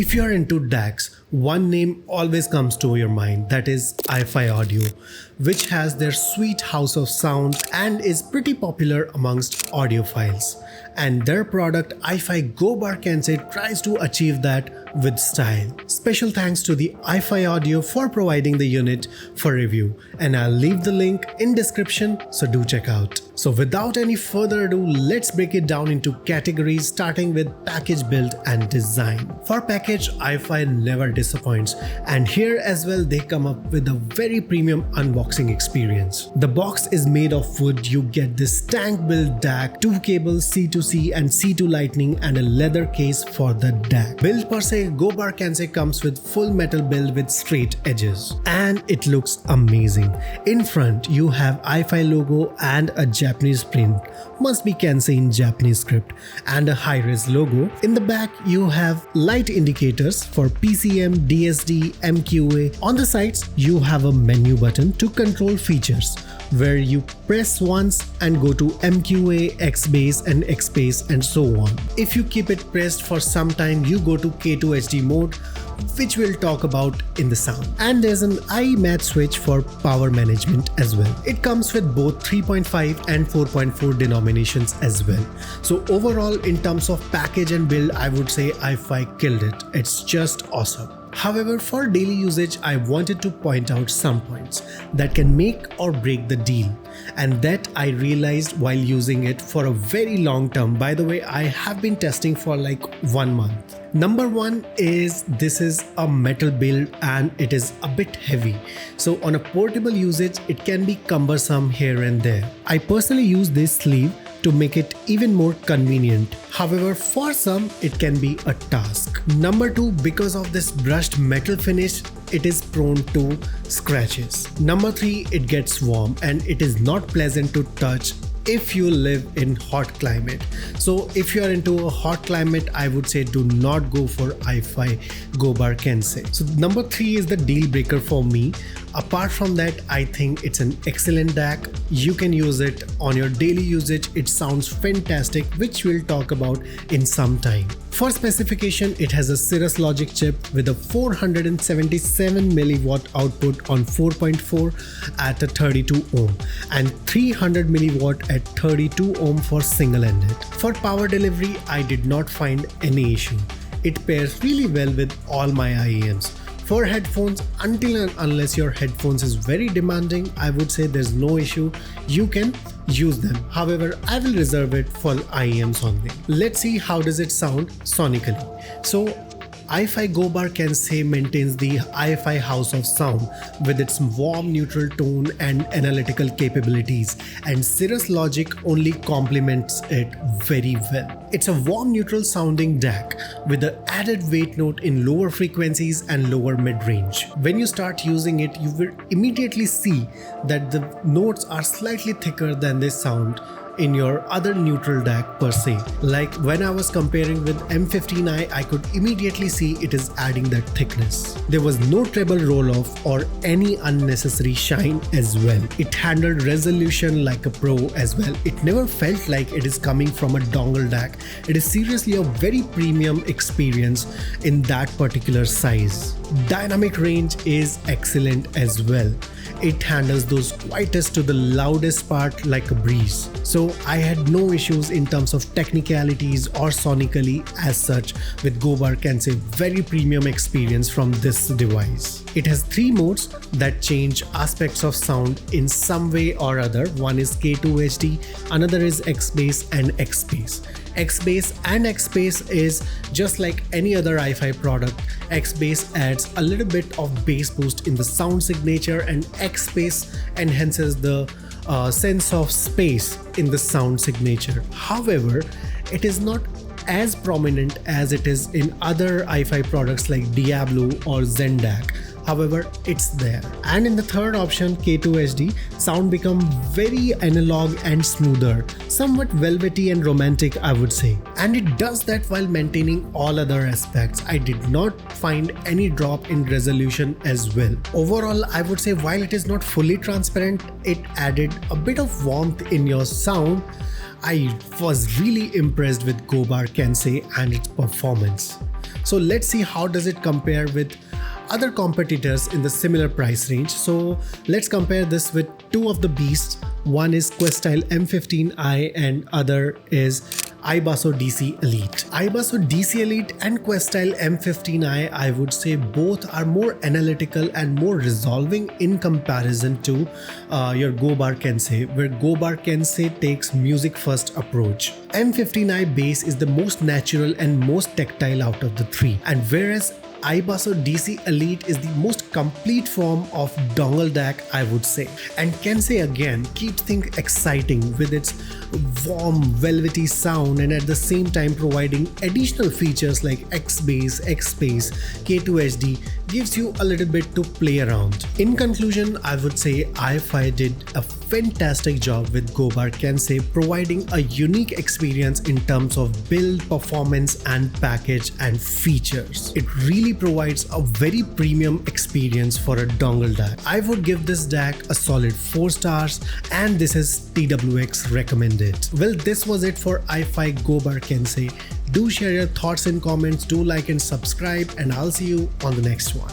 If you're into DACs, one name always comes to your mind, that is iFi Audio, which has their sweet house of sound and is pretty popular amongst audiophiles. And their product iFi Go Bar Kensei tries to achieve that with style. Special thanks to the iFi Audio for providing the unit for review, and I'll leave the link in description, so do check out. So without any further ado, let's break it down into categories, starting with package, build and design. For package, iFi never disappoints, and here as well they come up with a very premium unboxing experience. The box is made of wood. You get this tank build DAC, 2 cables C2C and C2 Lightning, and a leather case for the DAC. Build per se, Go Bar Kensei comes with full metal build with straight edges, and it looks amazing. In front you have iFi logo and a Japanese print, must be Kensei in Japanese script, and a high-res logo. In the back you have light indicators for PCM, DSD, MQA. On the sides you have a menu button to control features, where you press once and go to MQA, xBass and xSpace and so on. If you keep it pressed for some time, you go to K2HD mode, which we'll talk about in the sound. And there's an iMatch switch for power management as well. It comes with both 3.5 and 4.4 denominations as well. So overall, in terms of package and build, I would say iFi killed it. It's just awesome. However, for daily usage, I wanted to point out some points that can make or break the deal, and that I realized while using it for a very long term. By the way, I have been testing for like 1 month. Number one is this is a metal build and it is a bit heavy. So on a portable usage, it can be cumbersome here and there. I personally use this sleeve to make it even more convenient. However, for some, it can be a task. Number two, because of this brushed metal finish, it is prone to scratches. Number three, it gets warm and it is not pleasant to touch if you live in hot climate. So if you are into a hot climate, I would say do not go for iFi Go Bar Kensei. So number three is the deal breaker for me. Apart from that, I think it's an excellent DAC. You can use it on your daily usage. It sounds fantastic, which we'll talk about in some time. For specification, it has a Cirrus Logic chip with a 477 milliwatt output on 4.4 at a 32 ohm and 300 milliwatt at 32 ohm for single-ended. For power delivery, I did not find any issue. It pairs really well with all my IEMs. For headphones, until and unless your headphones is very demanding, I would say there's no issue. You can use them. However, I will reserve it for IEMs only. Let's see how does it sound sonically. So iFi Go Bar Kensei maintains the iFi house of sound with its warm neutral tone and analytical capabilities, and Cirrus Logic only complements it very well. It's a warm neutral sounding DAC with an added weight note in lower frequencies and lower mid-range. When you start using it, you will immediately see that the notes are slightly thicker than they sound in your other neutral DAC per se. Like when I was comparing with M15i, I could immediately see it is adding that thickness. There was no treble roll-off or any unnecessary shine as well. It handled resolution like a pro as well. It never felt like it is coming from a dongle DAC. It is seriously a very premium experience in that particular size. Dynamic range is excellent as well. It handles those quietest to the loudest part like a breeze. So I had no issues in terms of technicalities or sonically as such with Go Bar Kensei. Very premium experience from this device. It has 3 modes that change aspects of sound in some way or other. One is K2HD, another is xBass and xSpace. xBass and xSpace is just like any other iFi product. xBass adds a little bit of bass boost in the sound signature, and xSpace enhances the sense of space in the sound signature. However, it is not as prominent as it is in other iFi products like Diablo or Zendac. However, it's there. And in the third option, K2HD, sound become very analog and smoother, somewhat velvety and romantic, I would say. And it does that while maintaining all other aspects. I did not find any drop in resolution as well. Overall, I would say while it is not fully transparent, it added a bit of warmth in your sound. I was really impressed with Go Bar Kensei and its performance. So let's see how does it compare with other competitors in the similar price range. So let's compare this with two of the beasts. One is Questyle M15i and other is iBasso DC Elite. iBasso DC Elite and Questyle M15i, I would say both are more analytical and more resolving in comparison to your Go Bar Kensei, where Go Bar Kensei takes music first approach. M15i bass is the most natural and most tactile out of the three, and whereas iBasso DC Elite is the most complete form of Dongle DAC, I would say. And Kensei again keeps things exciting with its warm, velvety sound and at the same time providing additional features like xBass, xSpace, K2HD gives you a little bit to play around. In conclusion, I would say iFi did a fantastic job with Go Bar Kensei, providing a unique experience in terms of build, performance and package and features. It really provides a very premium experience for a dongle DAC. I would give this DAC a solid 4 stars and this is TWX recommended. Well, this was it for iFi Go Bar Kensei. Do share your thoughts in comments, do like and subscribe, and I'll see you on the next one.